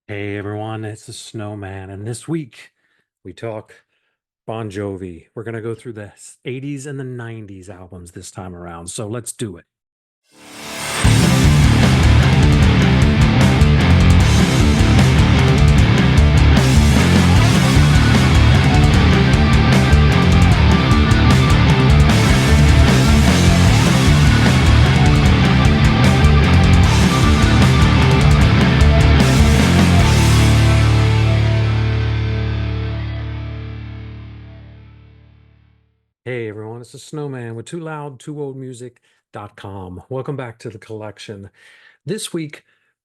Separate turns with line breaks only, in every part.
Hey everyone, it's the Snowman, and this week we talk Bon Jovi. We're going to go through the 80s and the 90s albums this time around, so let's do it. Hey everyone, it's the Snowman with TooLoudTooOldMusic.com. Welcome back to the collection. This week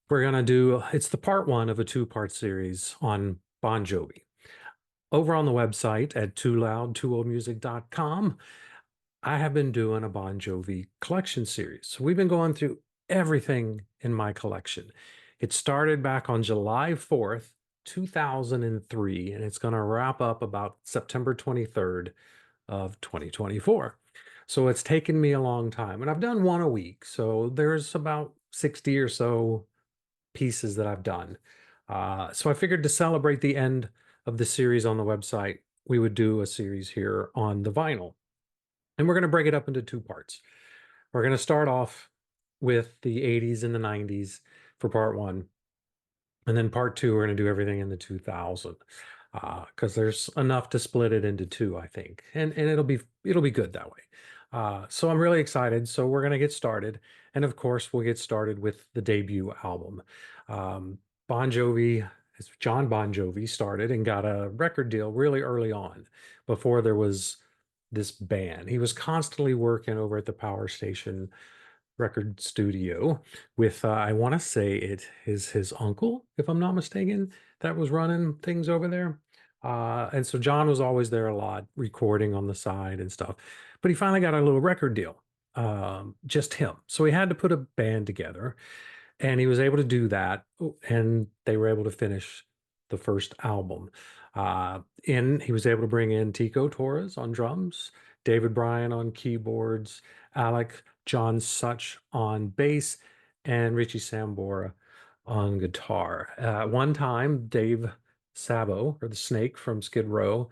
we're going to do it's the part one of a two-part series on Bon Jovi. Over on the website at TooLoudTooOldMusic.com, I have been doing a Bon Jovi collection series. So we've been going through everything in my collection. It started back on July 4th, 2003, and it's going to wrap up about September 23rd of 2024. So it's taken me a long time, and I've done one a week. So there's about 60 or so pieces that I've done. So I figured to celebrate the end of the series on the website, we would do a series here on the vinyl. And we're going to break it up into two parts. We're going to start off with the 80s and the 90s for part one. And then part two, we're going to do everything in the 2000s because there's enough to split it into two, I think. And it'll be good that way. So I'm really excited. So we're going to get started. And of course, we'll get started with the debut album. Um, Bon Jovi, John Bon Jovi started and got a record deal really early on before there was this band. He was constantly working over at the Power Station record studio with, I want to say it is his uncle, if I'm not mistaken, that was running things over there. And so John was always there a lot, recording on the side and stuff. But he finally got a little record deal, just him. So he had to put a band together, and he was able to do that. And they were able to finish the first album. And he was able to bring in Tico Torres on drums, David Bryan on keyboards, Alec John Such on bass, and Richie Sambora on guitar. One time, Dave Sabo, or the Snake from Skid Row,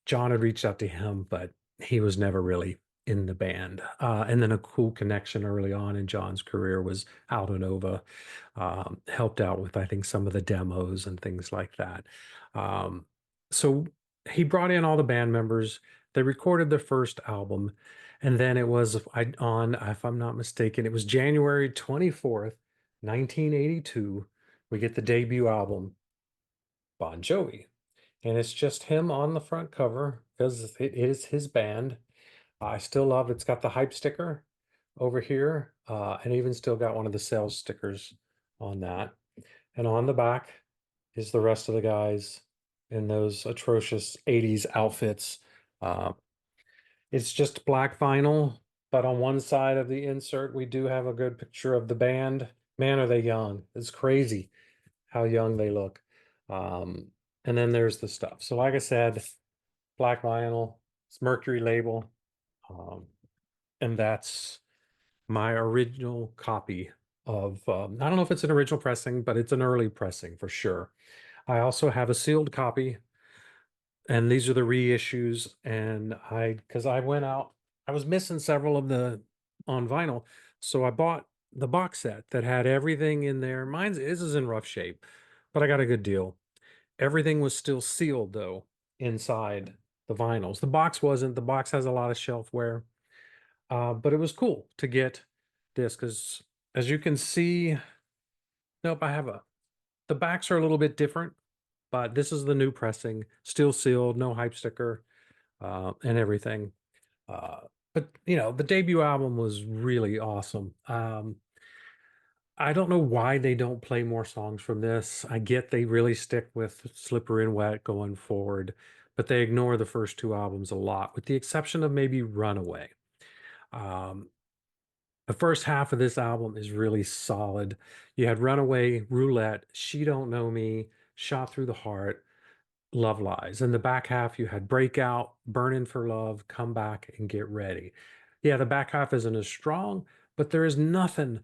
John had reached out to him, but he was never really in the band. And then a cool connection early on in John's career was Aldo Nova, helped out with, I think, some of the demos and things like that. Um, so he brought in all the band members. They recorded their first album. And then it was if I'm not mistaken, it was January 24th, 1982. We get the debut album, Bon Jovi. And it's just him on the front cover because it is his band. I still love it. It's got the hype sticker over here, and even still got one of the sales stickers on that. And on the back is the rest of the guys in those atrocious 80s outfits. Uh, it's just black vinyl, but on one side of the insert, we do have a good picture of the band. Man, are they young. It's crazy how young they look. Um, and then there's the stuff. So, like I said, black vinyl, it's Mercury label, um, and that's my original copy of. I don't know if it's an original pressing, but it's an early pressing for sure. I also have a sealed copy, and these are the reissues. And because I went out, I was missing several of the on vinyl, so I bought the box set that had everything in there. Mine's this is in rough shape, but I got a good deal. Everything was still sealed though inside the vinyls. The box wasn't. The box has a lot of shelf wear, but it was cool to get this because, as you can see, nope, I have a. The backs are a little bit different, but this is the new pressing, still sealed, no hype sticker, and everything. Uh, but the debut album was really awesome. I don't know why they don't play more songs from this. I get they really stick with Slippery and Wet going forward, but they ignore the first two albums a lot, with the exception of maybe Runaway. Um, the first half of this album is really solid. You had Runaway, Roulette, She Don't Know Me, Shot Through the Heart, Love Lies. In the back half, you had Breakout, Burning for Love, Come Back and Get Ready. Yeah, the back half isn't as strong, but there is nothing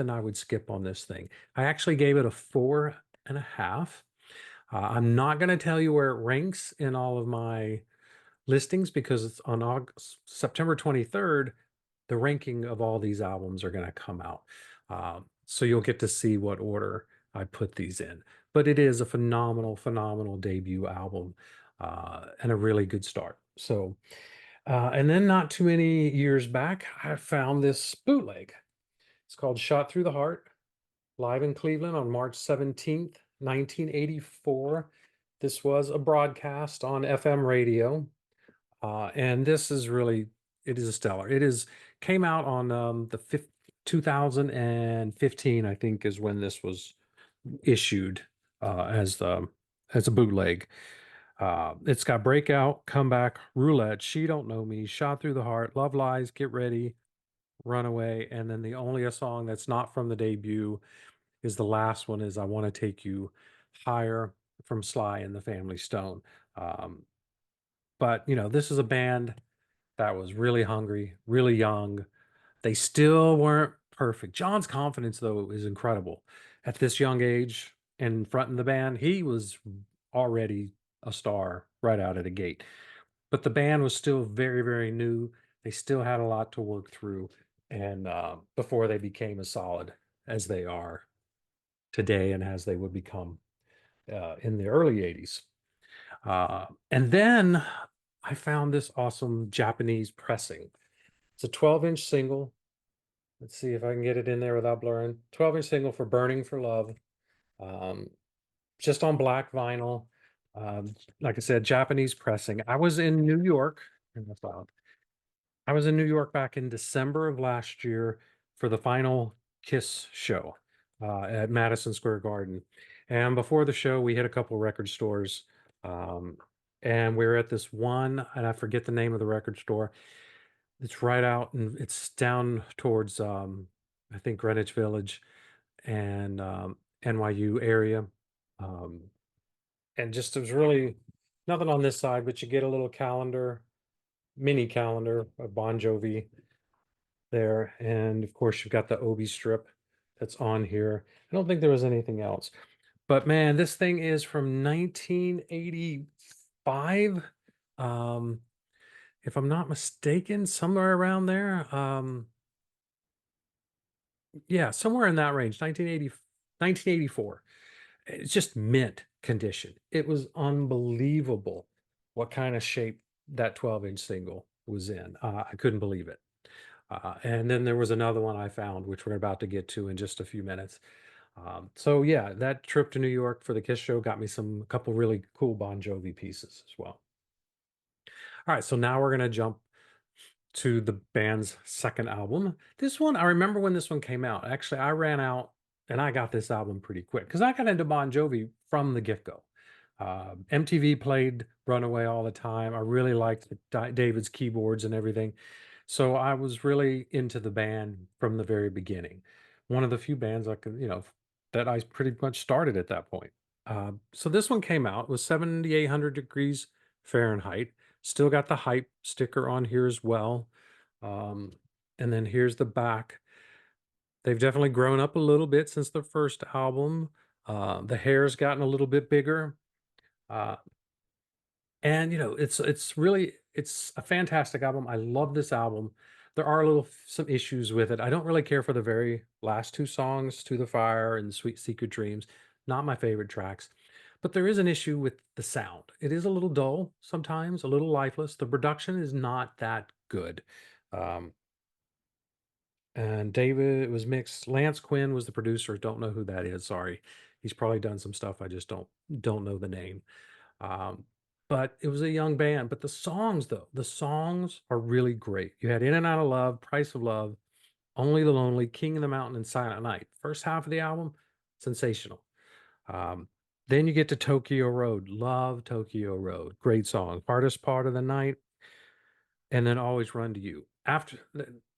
I would skip on this thing. I actually gave it a 4 8.5. I'm not going to tell you where it ranks in all of my listings because it's on September 23rd, the ranking of all these albums are going to come out. So you'll get to see what order I put these in. But it is a phenomenal, phenomenal debut album and a really good start. So, and then not too many years back, I found this bootleg. It's called Shot Through the Heart, live in Cleveland on March 17th, 1984. This was a broadcast on FM radio. And this is really, it is a stellar. It is came out on 2015, I think, is when this was issued as a bootleg. It's got Breakout, Comeback, Roulette, She Don't Know Me, Shot Through the Heart, Love Lies, Get Ready, Runaway, and then the only a song that's not from the debut is the last one is I Want to Take You Higher from Sly and the Family Stone. Um, but this is a band that was really hungry, really young. They still weren't perfect. John's confidence, though, is incredible. At this young age and fronting the band, he was already a star right out of the gate. But the band was still very, very new. They still had a lot to work through, and before they became as solid as they are today, and as they would become in the early '80s. And then I found this awesome Japanese pressing. It's a 12-inch single. Let's see if I can get it in there without blurring. 12-inch single for Burning for Love. Um, just on black vinyl. Like I said, Japanese pressing. I was in New York. And that's loud. I was in New York back in December of last year for the final Kiss show at Madison Square Garden. And before the show, we hit a couple record stores. Um, and we were at this one, and I forget the name of the record store. It's right out and it's down towards I think Greenwich Village and NYU area. Um, and just it was really nothing on this side, but you get a little calendar, mini calendar of Bon Jovi there. And of course, you've got the Obi strip that's on here. I don't think there was anything else. But man, this thing is from 1985. Um, if I'm not mistaken, somewhere around there. Yeah, somewhere in that range, 1984. It's just mint condition. It was unbelievable what kind of shape that 12-inch single was in. I couldn't believe it. And then there was another one I found, which we're about to get to in just a few minutes. So yeah, that trip to New York for the Kiss show got me a couple really cool Bon Jovi pieces as well. All right, so now we're gonna jump to the band's second album. This one, I remember when this one came out. Actually, I ran out and I got this album pretty quick because I got into Bon Jovi from the get-go. MTV played Runaway all the time. I really liked David's keyboards and everything. So I was really into the band from the very beginning. One of the few bands I could, that I pretty much started at that point. So this one came out, was 7,800 degrees Fahrenheit. Still got the hype sticker on here as well. Um, and then here's the back. They've definitely grown up a little bit since the first album. The hair's gotten a little bit bigger. Uh, and it's a fantastic album. I love this album. There are some issues with it. I don't really care for the very last two songs, To the Fire and Sweet Secret Dreams. Not my favorite tracks. But there is an issue with the sound. It is a little dull sometimes, a little lifeless. The production is not that good. Um, and David, it was mixed. Lance Quinn was the producer. Don't know who that is. Sorry. He's probably done some stuff. I just don't know the name. Um, but it was a young band. But the songs, though, the songs are really great. You had In and Out of Love, Price of Love, Only the Lonely, King of the Mountain, and Silent Night. First half of the album, sensational. Um, then you get to Tokyo Road. Love Tokyo Road. Great song. Hardest Part of the Night, and then Always Run to You.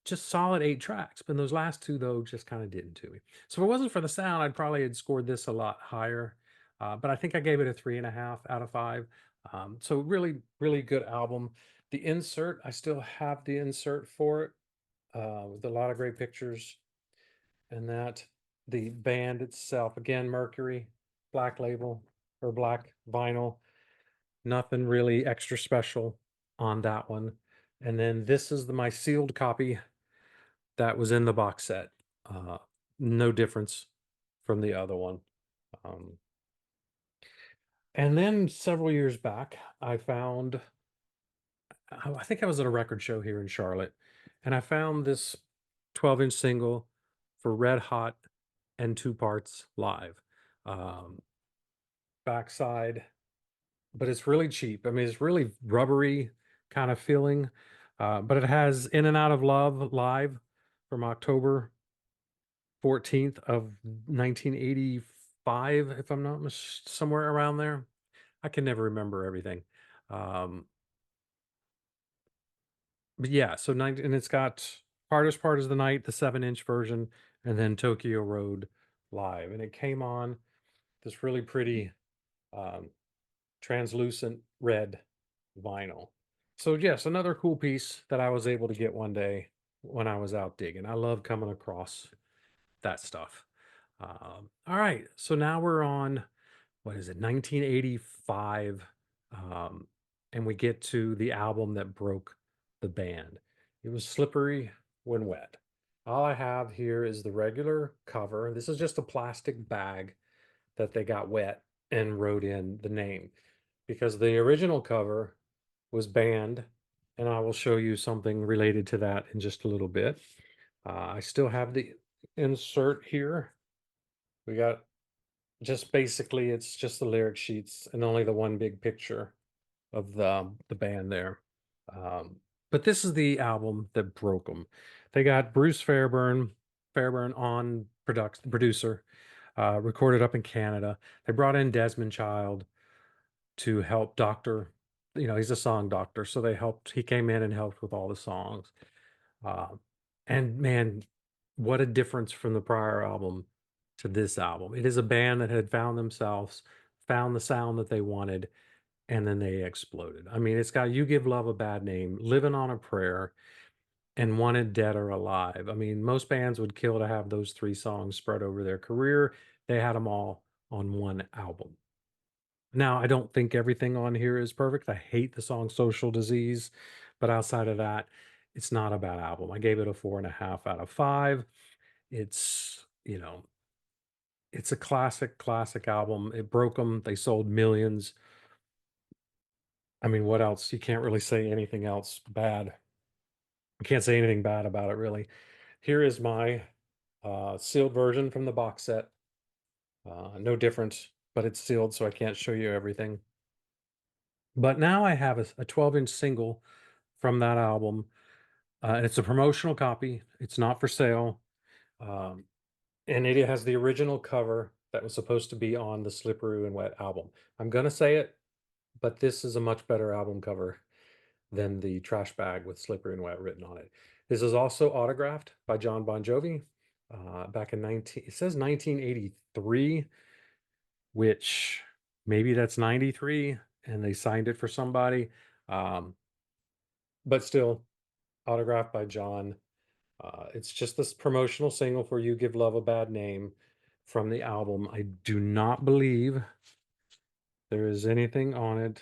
Just solid 8 tracks. But those last two, though, just kind of didn't to me. So if it wasn't for the sound, I'd probably had scored this a lot higher. But I think I gave it a 3.5 out of 5. So really, really good album. The insert, I still have the insert for it with a lot of great pictures and that. The band itself, again, Mercury black label or black vinyl. Nothing really extra special on that one. And then this is my sealed copy that was in the box set. Uh, no difference from the other one. Um, and then several years back, I found, I think I was at a record show here in Charlotte, and I found this 12-inch single for Red Hot and Two Parts Live. Um, Backside, but it's really cheap. I mean, it's really rubbery kind of feeling, but it has In and Out of Love live from October 14th of 1985, if I'm not somewhere around there. I can never remember everything. Um, but yeah, so and it's got Hardest Part is the Night, the 7-inch version, and then Tokyo Road live. And it came on this really pretty um, translucent red vinyl. So yes, another cool piece that I was able to get one day when I was out digging. I love coming across that stuff. All right, so now we're on, what is it, 1985, and we get to the album that broke the band. It was Slippery When Wet. All I have here is the regular cover. This is just a plastic bag that they got wet and wrote in the name, because the original cover was banned, and I will show you something related to that in just a little bit. I still have the insert here. We got just basically it's just the lyric sheets and only the one big picture of the band there. Um, but this is the album that broke them. They got Bruce Fairburn on producer, recorded up in Canada. They brought in Desmond Child to help doctor. You know, he's a song doctor, so he came in and helped with all the songs. Uh, and man, what a difference from the prior album to this album. It is a band that had found themselves, found the sound that they wanted, and then they exploded. I mean, it's got You Give Love a Bad Name, Living on a Prayer, and Wanted Dead or Alive. I mean, most bands would kill to have those three songs spread over their career. They had them all on one album. Now, I don't think everything on here is perfect. I hate the song Social Disease, but outside of that, it's not a bad album. I gave it a 4.5 out of 5. It's, it's a classic album. It broke them. They sold millions. I mean, what else? You can't really say anything else bad. You can't say anything bad about it, really. Here is my sealed version from the box set. No different, but it's sealed, so I can't show you everything. But now I have a 12-inch single from that album, and it's a promotional copy. It's not for sale. Um, and it has the original cover that was supposed to be on the Slippery and Wet album. I'm gonna say it, but this is a much better album cover than the trash bag with Slippery and Wet written on it. This is also autographed by John Bon Jovi back in it says 1983, which maybe that's 93, and they signed it for somebody. Um, but still, autographed by John. It's just this promotional single for You Give Love a Bad Name from the album. I do not believe there is anything on it.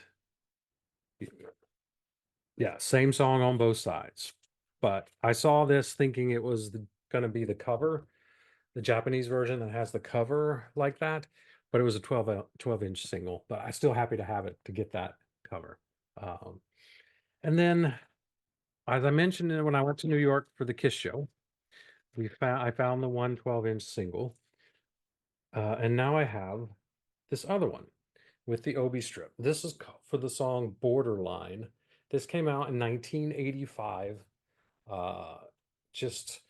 Yeah, same song on both sides. But I saw this thinking it was going to be the cover, the Japanese version that has the cover like that, but it was a 12-inch single. But I'm still happy to have it to get that cover. Um, and then, as I mentioned when I went to New York for the Kiss show, I found the 112-inch single, and now I have this other one with the Obi strip. This is for the song Borderline. This came out in 1985. Uh, just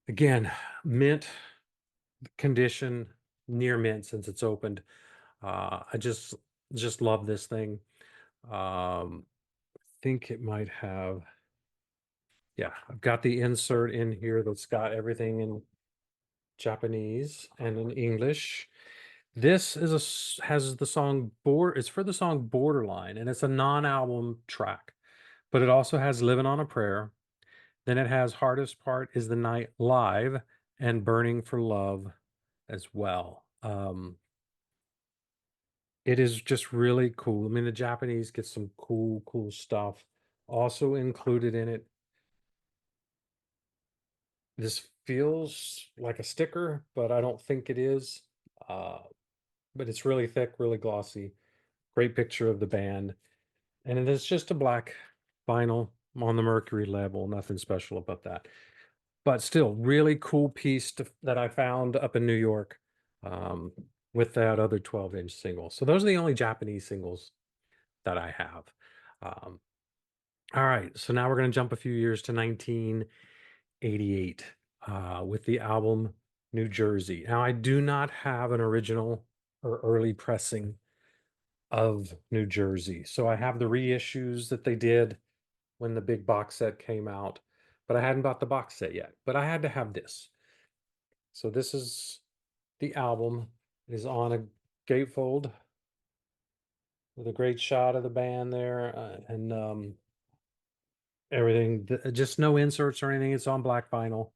again, mint condition, near mint since it's opened. I just love this thing. I think it might have, yeah, I've got the insert in here that's got everything in Japanese and in English. This has the song it's for the song Borderline, and it's a non-album track, but it also has Living on a Prayer. Then it has Hardest Part is the Night live and Burning for Love as well. It is just really cool. I mean, the Japanese get some cool stuff. Also included in it, this feels like a sticker, but I don't think it is. Uh, but it's really thick, really glossy. Great picture of the band. And it is just a black vinyl on the Mercury label. Nothing special about that. But still, really cool piece that I found up in New York um, with that other 12-inch single. So those are the only Japanese singles that I have. Um, all right, so now we're going to jump a few years to 1988 with the album New Jersey. Now, I do not have an original or early pressing of New Jersey. So I have the reissues that they did when the big box set came out, but I hadn't bought the box set yet. But I had to have this. So this is the album. It is on a gatefold with a great shot of the band there and everything. Just no inserts or anything. It's on black vinyl.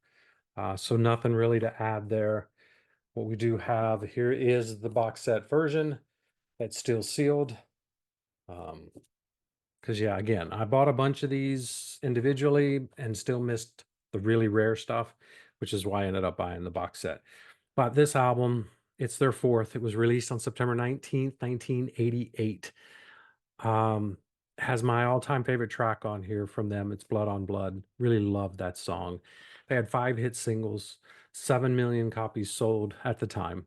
So nothing really to add there. What we do have here is the box set version that's still sealed. Because yeah, again, I bought a bunch of these individually and still missed the really rare stuff, which is why I ended up buying the box set. But this album, it's their fourth. It was released on September 19th, 1988. Um, has my all-time favorite track on here from them. It's Blood on Blood. Really love that song. They had 5 hit singles, 7 million copies sold at the time.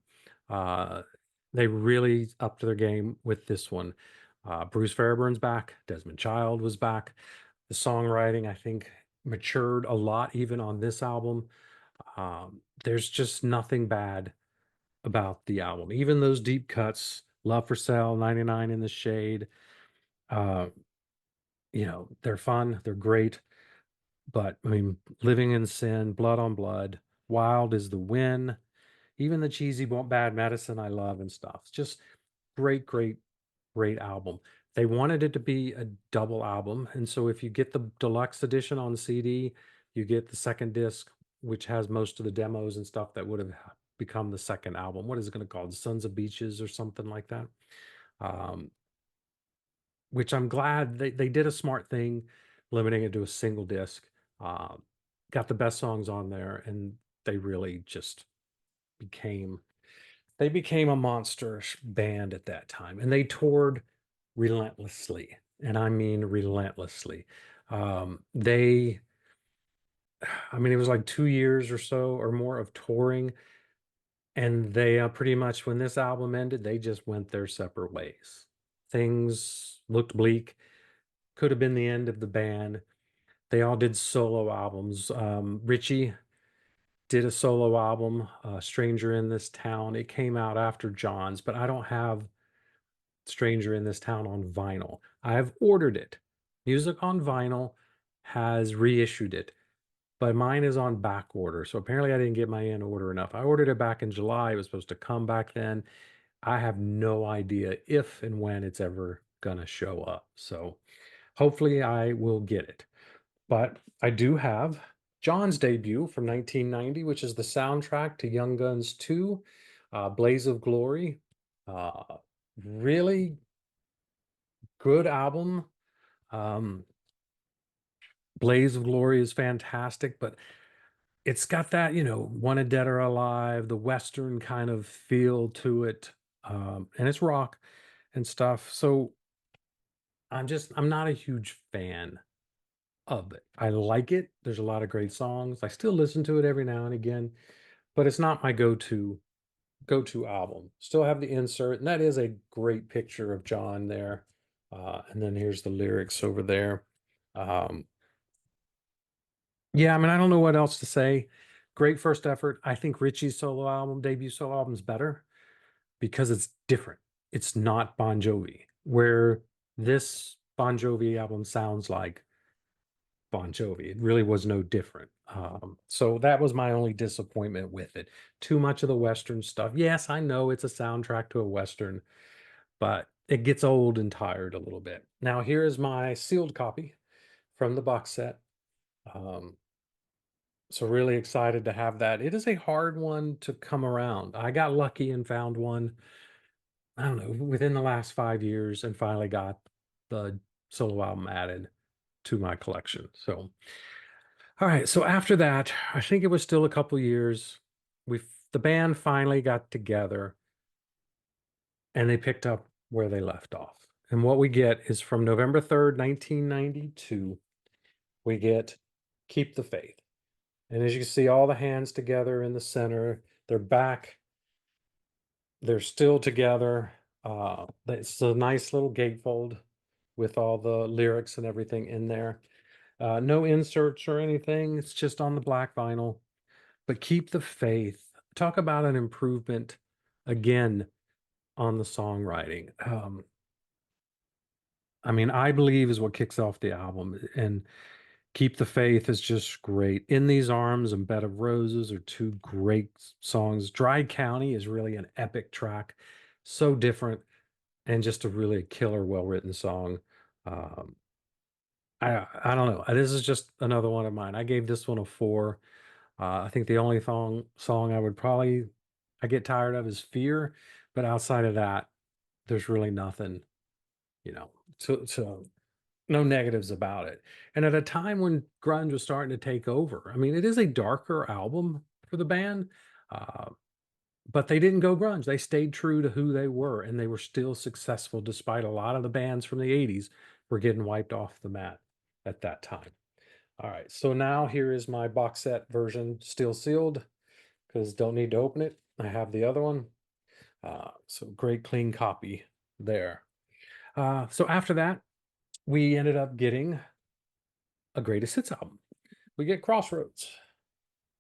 Uh, they really upped their game with this one. Bruce Fairbairn's back. Desmond Child was back. The songwriting, I think, matured a lot even on this album. There's just nothing bad about the album. Even those deep cuts, Love for Sale, 99 in the Shade, uh, they're fun, they're great. But I mean, Living in Sin, Blood on Blood, Wild is the Win, even the cheesy Bad Medicine I love and stuff. It's just great album. They wanted it to be a double album. And so if you get the deluxe edition on CD, you get the second disc, which has most of the demos and stuff that would have become the second album. What is it going to call? Sons of Beaches or something like that. Um, which I'm glad they did a smart thing, limiting it to a single disc. Uh, got the best songs on there, and they really just became they became a monster band at that time, and they toured relentlessly, and I mean relentlessly. They, I mean, it was like 2 years or so or more of touring, and they pretty much when this album ended, they just went their separate ways. Things looked bleak. Could have been the end of the band. They all did solo albums. Richie did a solo album, Stranger in This Town. It came out after John's, but I don't have Stranger in This Town on vinyl. I have ordered it. Music on Vinyl has reissued it, but mine is on back order. So apparently I didn't get my in order enough. I ordered it back in July. It was supposed to come back then. I have no idea if and when it's ever gonna show up. So hopefully I will get it. But I do have John's debut from 1990, which is the soundtrack to Young Guns 2, Blaze of Glory. Uh, really good album. Um, Blaze of Glory is fantastic, but it's got that, Wanted Dead or Alive, the Western kind of feel to it. And it's rock and stuff. So I'm not a huge fan of it. I like it. There's a lot of great songs. I still listen to it every now and again, but it's not my go-to album. Still have the insert, and that is a great picture of John there. And then here's the lyrics over there. Um, yeah, I mean, I don't know what else to say. Great first effort. I think Richie's debut solo album is better because it's different. It's not Bon Jovi, where this Bon Jovi album sounds like Bon Jovi. It really was no different. So that was my only disappointment with it. Too much of the Western stuff. Yes, I know it's a soundtrack to a Western, but it gets old and tired a little bit. Now, here is my sealed copy from the box set. Um, so really excited to have that. It is a hard one to come around. I got lucky and found one I don't know, within the last 5 years and finally got the solo album added to my collection. So, all right. So after that, I think it was still a couple years. We the band finally got together and they picked up where they left off. And what we get is from November 3rd, 1992, we get Keep the Faith. And as you can see, all the hands together in the center, they're back, they're still together. It's a nice little gatefold with all the lyrics and everything in there. No inserts or anything, it's just on the black vinyl. But Keep the Faith. Talk about an improvement again on the songwriting. I mean, I Believe is what kicks off the album, and Keep the Faith is just great. In These Arms and Bed of Roses are two great songs. Dry County is really an epic track, so different and just a really killer, well-written song. Um, I don't know. This is just another one of mine. I gave this one a 4. I think the only song I would probably I get tired of is Fear, but outside of that, there's really nothing, you know, so no negatives about it. And at a time when grunge was starting to take over, I mean, it is a darker album for the band, uh, but they didn't go grunge. They stayed true to who they were, and they were still successful despite a lot of the bands from the 80s were getting wiped off the mat at that time. All right, so now here is my box set version, still sealed, because don't need to open it. I have the other one. So great clean copy there. So after that, we ended up getting a greatest hits album. We get Crossroads.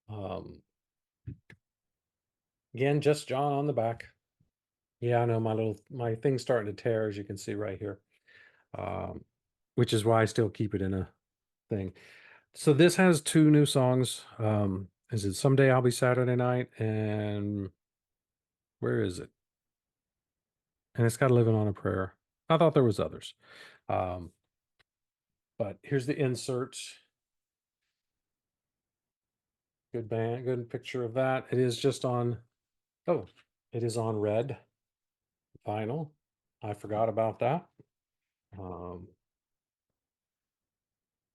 Um, Again, just John on the back. Yeah, I know my thing's starting to tear, as you can see right here. Um, which is why I still keep it in a thing. So this has two new songs. Is it Someday I'll Be Saturday Night and where is it? And it's got Living on a Prayer. I thought there was others. Um, but here's the insert. Good band, good picture of that. It is just on, oh, it is on red vinyl. I forgot about that. Um,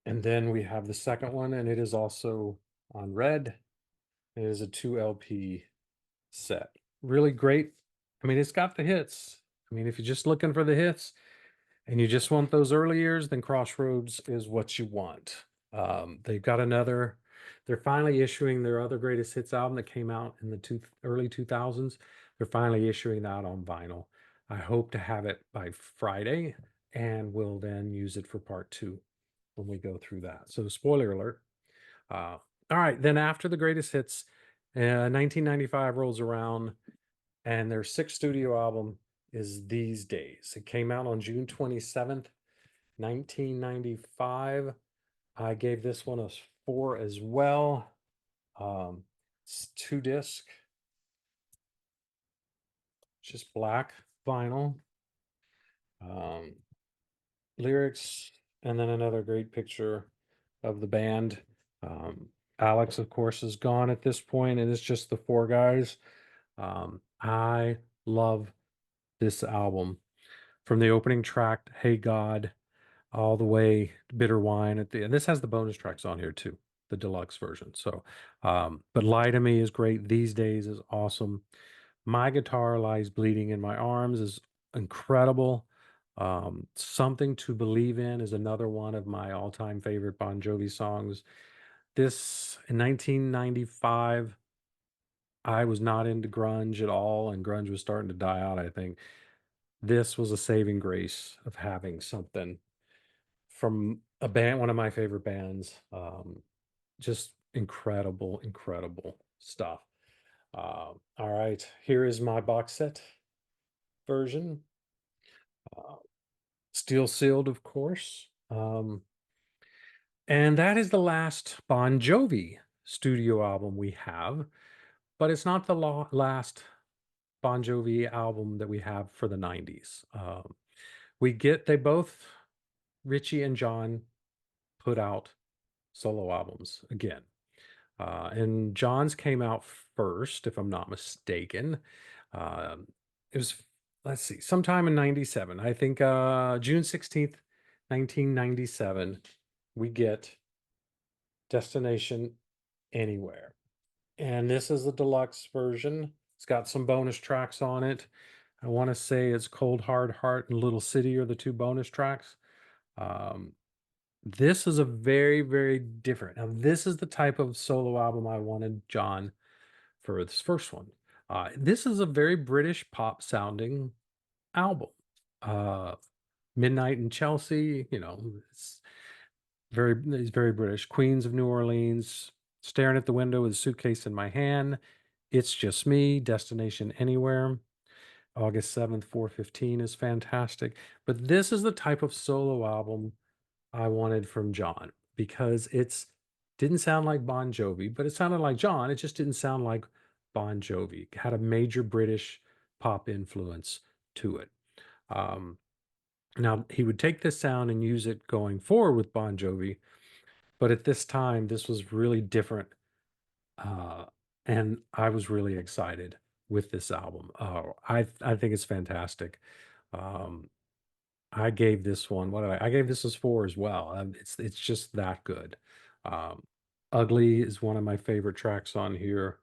and then we have the second one, and it is also on red. It is a 2 LP set. Really great. I mean, it's got the hits. I mean, if you're just looking for the hits and you just want those early years, then Crossroads is what you want. They've got another, they're finally issuing their other greatest hits album that came out in the early 2000s. They're finally issuing that on vinyl. I hope to have it by Friday and we'll then use it for part 2 when we go through that. So, spoiler alert. All right, then after the greatest hits, 1995 rolls around, and their sixth studio album is These Days. It came out on June 27th, 1995. I gave this one a 4 as well. It's 2 disc, just black vinyl. Um, Lyrics, and then another great picture of the band. Alex, of course, is gone at this point, and it's just the 4 guys. I love this album from the opening track, Hey God, all the way to Bitter Wine at the end. This has the bonus tracks on here too, the deluxe version. So, but Lie to Me is great. These Days is awesome. My Guitar Lies Bleeding in My Arms is incredible. Something to Believe in is another one of my all-time favorite Bon Jovi songs. This in 1995, I was not into grunge at all, and grunge was starting to die out, I think. This was a saving grace of having something from a band, one of my favorite bands. Just incredible, incredible stuff. All right, here is my box set version. Uh, Steel sealed, of course. And that is the last Bon Jovi studio album we have, but it's not the last Bon Jovi album that we have for the 90s. They both, Richie and John, put out solo albums again. And John's came out first, if I'm not mistaken. Um, it was let's see, sometime in 97. I think June 16th, 1997, we get Destination Anywhere. And this is the deluxe version. It's got some bonus tracks on it. I want to say it's Cold Hard Heart and Little City are the two bonus tracks. Um, this is a very, very different. Now, this is the type of solo album I wanted John for this first one. This is a very British pop sounding album. Uh, Midnight in Chelsea, he's very British. Queens of New Orleans, Staring at the Window with a Suitcase in My Hand, It's Just Me, Destination Anywhere. August 7th, 4:15 is fantastic. But this is the type of solo album I wanted from John because it's didn't sound like Bon Jovi, but it sounded like John. It just didn't sound like Bon Jovi. It had a major British pop influence to it. Um, Now he would take this sound and use it going forward with Bon Jovi, but at this time, this was really different, uh, and I was really excited with this album. I think it's fantastic. Um, I gave this one what did I gave this as 4 as well. It's just that good. Um, Ugly is one of my favorite tracks on here.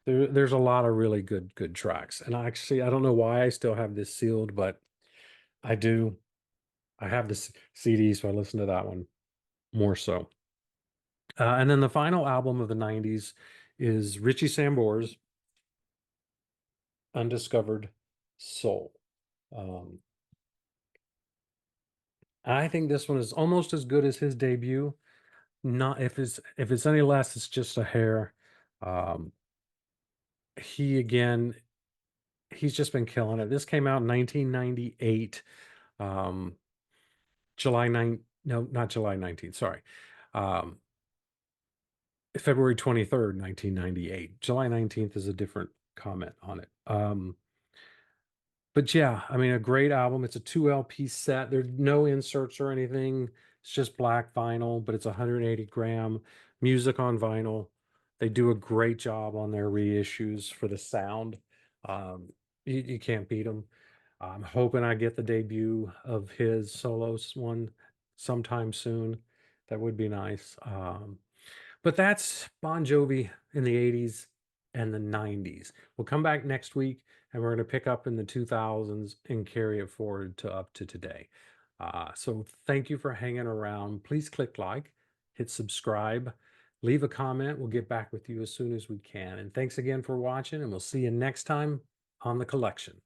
There's a lot of really good tracks, and I don't know why I still have this sealed, but I do. I have this CD, so I listen to that one more so. And then the final album of the 90s is Richie Sambora's Undiscovered Soul. Um, I think this one is almost as good as his debut. Not if it's any less, it's just a hair. Um, he again, he's just been killing it. This came out in 1998, um, July 9, no, not July 19th, sorry. Um, February 23rd, 1998. July 19th is a different comment on it. But yeah, I mean, a great album. It's a 2 LP set. There's no inserts or anything. It's just black vinyl, but it's 180 gram music on vinyl. They do a great job on their reissues for the sound. Um, you can't beat them. I'm hoping I get the debut of his solos one sometime soon. That would be nice. But that's Bon Jovi in the 80s and the 90s. We'll come back next week and we're going to pick up in the 2000s and carry it forward to up to today. So thank you for hanging around. Please click like, hit subscribe, leave a comment. We'll get back with you as soon as we can. And thanks again for watching, and we'll see you next time on The Collection.